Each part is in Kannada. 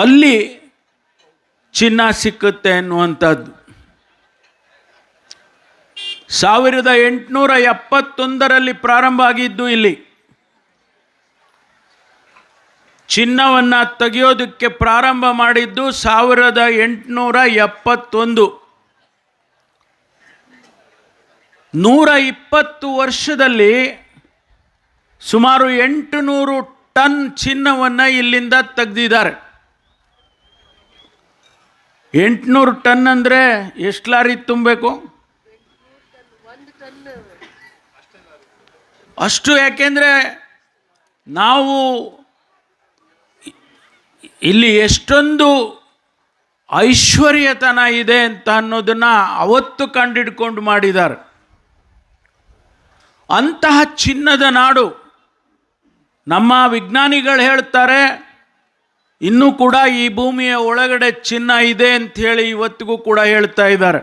ಅಲ್ಲಿ ಚಿನ್ನ ಸಿಕ್ಕುತ್ತೆ ಅನ್ನುವಂಥದ್ದು. 1871 ಪ್ರಾರಂಭ ಆಗಿದ್ದು ಇಲ್ಲಿ. ಚಿನ್ನವನ್ನು ತೆಗೆಯೋದಕ್ಕೆ ಪ್ರಾರಂಭ ಮಾಡಿದ್ದು 1871. 120 ವರ್ಷದಲ್ಲಿ ಸುಮಾರು 800 ಟನ್ ಚಿನ್ನವನ್ನು ಇಲ್ಲಿಂದ ತೆಗೆದಿದ್ದಾರೆ. 800 ಟನ್ ಅಂದರೆ ಎಷ್ಟು ಲಾರಿ ತುಂಬಬೇಕು? ಅಷ್ಟು. ಯಾಕೆಂದರೆ ನಾವು ಇಲ್ಲಿ ಎಷ್ಟೊಂದು ಐಶ್ವರ್ಯತನ ಇದೆ ಅಂತ ಅನ್ನೋದನ್ನು ಅವತ್ತು ಕಂಡಿಡ್ಕೊಂಡು ಮಾಡಿದ್ದಾರೆ. ಅಂತಹ ಚಿನ್ನದ ನಾಡು. ನಮ್ಮ ವಿಜ್ಞಾನಿಗಳು ಹೇಳ್ತಾರೆ ಇನ್ನೂ ಕೂಡ ಈ ಭೂಮಿಯ ಒಳಗಡೆ ಚಿನ್ನ ಇದೆ ಅಂಥೇಳಿ ಇವತ್ತಿಗೂ ಕೂಡ ಹೇಳ್ತಾ ಇದ್ದಾರೆ.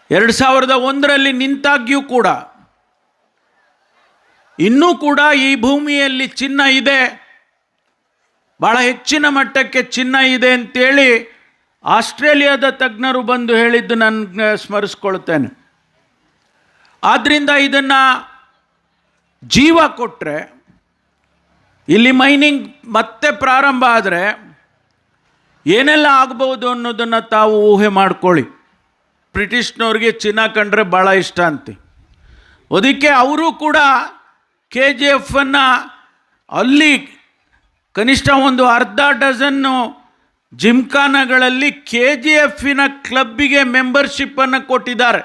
2001 ನಿಂತಾಗ್ಯೂ ಕೂಡ ಇನ್ನೂ ಕೂಡ ಈ ಭೂಮಿಯಲ್ಲಿ ಚಿನ್ನ ಇದೆ, ಭಾಳ ಹೆಚ್ಚಿನ ಮಟ್ಟಕ್ಕೆ ಚಿನ್ನ ಇದೆ ಅಂತೇಳಿ ಆಸ್ಟ್ರೇಲಿಯಾದ ತಜ್ಞರು ಬಂದು ಹೇಳಿದ್ದು ನಾನು ಸ್ಮರಿಸ್ಕೊಳ್ತೇನೆ. ಆದ್ದರಿಂದ ಇದನ್ನು ಜೀವ ಕೊಟ್ಟರೆ, ಇಲ್ಲಿ ಮೈನಿಂಗ್ ಮತ್ತೆ ಪ್ರಾರಂಭ ಆದರೆ ಏನೆಲ್ಲ ಆಗ್ಬೋದು ಅನ್ನೋದನ್ನು ತಾವು ಊಹೆ ಮಾಡ್ಕೊಳ್ಳಿ. ಬ್ರಿಟಿಷ್ನವ್ರಿಗೆ ಚಿನ್ನ ಕಂಡ್ರೆ ಭಾಳ ಇಷ್ಟ ಅಂತೆ. ಅದಕ್ಕೆ ಅವರು ಕೂಡ KGF ಅಲ್ಲಿ ಕನಿಷ್ಠ ಒಂದು ಅರ್ಧ ಡಜನ್ನು ಜಿಮ್ಖಾನಗಳಲ್ಲಿ KGF ಕ್ಲಬ್ಬಿಗೆ ಮೆಂಬರ್ಶಿಪ್ಪನ್ನು ಕೊಟ್ಟಿದ್ದಾರೆ.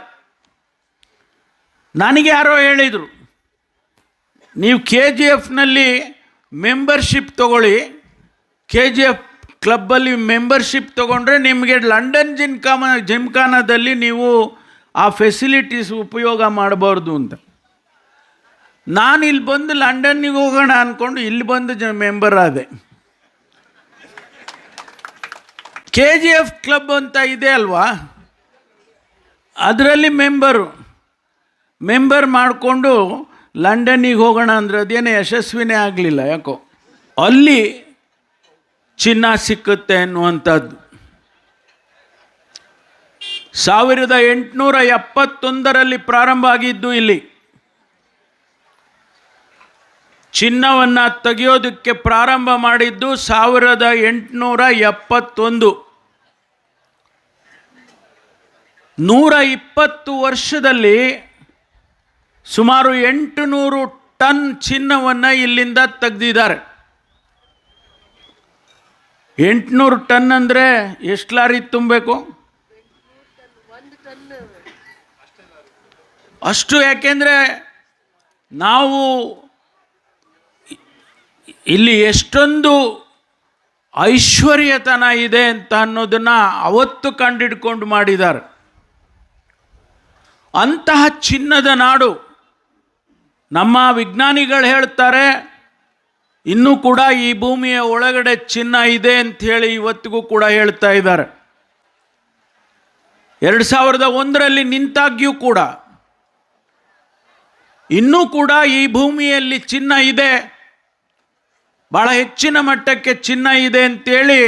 ನನಗೆ ಯಾರೋ ಹೇಳಿದರು, ನೀವು KGF ಮೆಂಬರ್ಶಿಪ್ ತಗೊಳ್ಳಿ, KGF ಕ್ಲಬ್ಬಲ್ಲಿ ಮೆಂಬರ್ಶಿಪ್ ತೊಗೊಂಡ್ರೆ ನಿಮಗೆ ಲಂಡನ್ ಜಿಮ್ಖಾನದಲ್ಲಿ ನೀವು ಆ ಫೆಸಿಲಿಟೀಸ್ ಉಪಯೋಗ ಮಾಡಬಾರ್ದು ಅಂತ. ನಾನು ಇಲ್ಲಿ ಬಂದು ಲಂಡನ್ನಿಗೆ ಹೋಗೋಣ ಅಂದ್ಕೊಂಡು ಇಲ್ಲಿ ಬಂದು ಮೆಂಬರ್ ಆದೆ. KGF ಕ್ಲಬ್ ಅಂತ ಇದೆ ಅಲ್ವಾ, ಅದರಲ್ಲಿ ಮೆಂಬರ್ ಮಾಡಿಕೊಂಡು ಲಂಡನ್ನಿಗೆ ಹೋಗೋಣ ಅಂದರೆ ಅದೇನೇ ಯಶಸ್ವಿನೇ ಆಗಲಿಲ್ಲ. ಯಾಕೋ ಅಲ್ಲಿ ಚಿನ್ನ ಸಿಕ್ಕುತ್ತೆ ಅನ್ನುವಂಥದ್ದು. 1871 ಪ್ರಾರಂಭ ಆಗಿದ್ದು ಇಲ್ಲಿ. ಚಿನ್ನವನ್ನು ತೆಗೆಯೋದಕ್ಕೆ ಪ್ರಾರಂಭ ಮಾಡಿದ್ದು 1871. 120 ವರ್ಷದಲ್ಲಿ ಸುಮಾರು 800 ಟನ್ ಚಿನ್ನವನ್ನು ಇಲ್ಲಿಂದ ತೆಗೆದಿದ್ದಾರೆ. 800 ಟನ್ ಅಂದರೆ ಎಷ್ಟು ಲಾರಿ ತುಂಬಬೇಕು? ಅಷ್ಟು. ಯಾಕೆಂದರೆ ನಾವು ಇಲ್ಲಿ ಎಷ್ಟೊಂದು ಐಶ್ವರ್ಯತನ ಇದೆ ಅಂತ ಅನ್ನೋದನ್ನು ಅವತ್ತು ಕಂಡಿಡ್ಕೊಂಡು ಮಾಡಿದ್ದಾರೆ. ಅಂತಹ ಚಿನ್ನದ ನಾಡು. ನಮ್ಮ ವಿಜ್ಞಾನಿಗಳು ಹೇಳ್ತಾರೆ ಇನ್ನೂ ಕೂಡ ಈ ಭೂಮಿಯ ಒಳಗಡೆ ಚಿನ್ನ ಇದೆ ಅಂಥೇಳಿ ಇವತ್ತಿಗೂ ಕೂಡ ಹೇಳ್ತಾ ಇದ್ದಾರೆ. 2001 ನಿಂತಾಗ್ಯೂ ಕೂಡ ಇನ್ನೂ ಕೂಡ ಈ ಭೂಮಿಯಲ್ಲಿ ಚಿನ್ನ ಇದೆ, ಭಾಳ ಹೆಚ್ಚಿನ ಮಟ್ಟಕ್ಕೆ ಚಿನ್ನ ಇದೆ ಅಂತೇಳಿ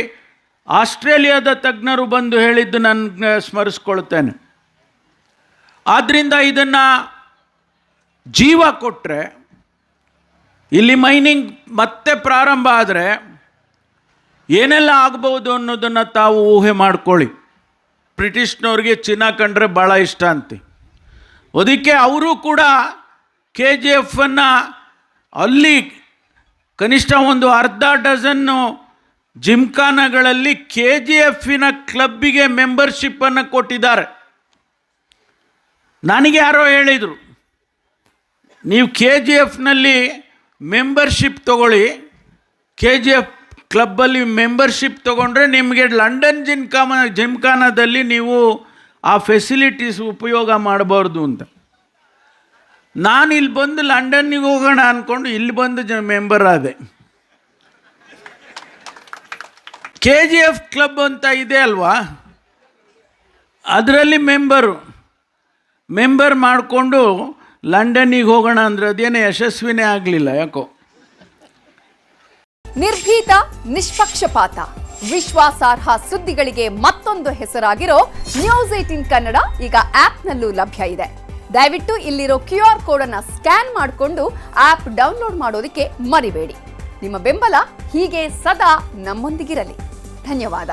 ಆಸ್ಟ್ರೇಲಿಯಾದ ತಜ್ಞರು ಬಂದು ಹೇಳಿದ್ದು ನಾನು ಸ್ಮರಿಸ್ಕೊಳ್ತೇನೆ. ಆದ್ದರಿಂದ ಇದನ್ನು ಜೀವ ಕೊಟ್ಟರೆ, ಇಲ್ಲಿ ಮೈನಿಂಗ್ ಮತ್ತೆ ಪ್ರಾರಂಭ ಆದರೆ ಏನೆಲ್ಲ ಆಗ್ಬೋದು ಅನ್ನೋದನ್ನು ತಾವು ಊಹೆ ಮಾಡ್ಕೊಳ್ಳಿ. ಬ್ರಿಟಿಷ್ನವ್ರಿಗೆ ಚಿನ್ನ ಕಂಡ್ರೆ ಭಾಳ ಇಷ್ಟ ಅಂತೆ. ಅದಕ್ಕೆ ಅವರು ಕೂಡ KGF ಅಲ್ಲಿ ಕನಿಷ್ಠ ಒಂದು ಅರ್ಧ ಡಜನ್ನು ಜಿಮ್ಖಾನಗಳಲ್ಲಿ KGF ಕ್ಲಬ್ಬಿಗೆ ಮೆಂಬರ್ಶಿಪ್ಪನ್ನು ಕೊಟ್ಟಿದ್ದಾರೆ. ನನಗೆ ಯಾರೋ ಹೇಳಿದರು, ನೀವು KGF ಮೆಂಬರ್ಶಿಪ್ ತಗೊಳ್ಳಿ, KGF ಕ್ಲಬ್ಬಲ್ಲಿ ಮೆಂಬರ್ಶಿಪ್ ತೊಗೊಂಡ್ರೆ ನಿಮಗೆ ಲಂಡನ್ ಜಿಮ್ಖಾನದಲ್ಲಿ ನೀವು ಆ ಫೆಸಿಲಿಟೀಸ್ ಉಪಯೋಗ ಮಾಡಬಾರ್ದು ಅಂತ. ನಾನು ಇಲ್ಲಿ ಬಂದು ಲಂಡನ್ನಿಗೆ ಹೋಗೋಣ ಅಂದ್ಕೊಂಡು ಇಲ್ಲಿ ಬಂದು ಮೆಂಬರ್ ಆದೆ. KGF ಕ್ಲಬ್ ಅಂತ ಇದೆ ಅಲ್ವಾ, ಅದರಲ್ಲಿ ಮೆಂಬರ್ ಮಾಡಿಕೊಂಡು ಲಂಡನ್ನಿಗೆ ಹೋಗೋಣ ಅಂದರೆ ಅದೇನೇ ಯಶಸ್ವಿನೇ ಆಗಲಿಲ್ಲ. ಯಾಕೋ ನಿರ್ಭೀತ, ನಿಷ್ಪಕ್ಷಪಾತ, ವಿಶ್ವಾಸಾರ್ಹ ಸುದ್ದಿಗಳಿಗೆ ಮತ್ತೊಂದು ಹೆಸರಾಗಿರೋ ನ್ಯೂಸ್18 ಕನ್ನಡ ಈಗ ಆಪ್ನಲ್ಲೂ ಲಭ್ಯ ಇದೆ. ದಯವಿಟ್ಟು ಇಲ್ಲಿರೋ QR ಕೋಡ್ ಅನ್ನು ಸ್ಕ್ಯಾನ್ ಮಾಡಿಕೊಂಡು ಆಪ್ ಡೌನ್ಲೋಡ್ ಮಾಡೋದಕ್ಕೆ ಮರಿಬೇಡಿ. ನಿಮ್ಮ ಬೆಂಬಲ ಹೀಗೆ ಸದಾ ನಮ್ಮೊಂದಿಗಿರಲಿ. ಧನ್ಯವಾದ.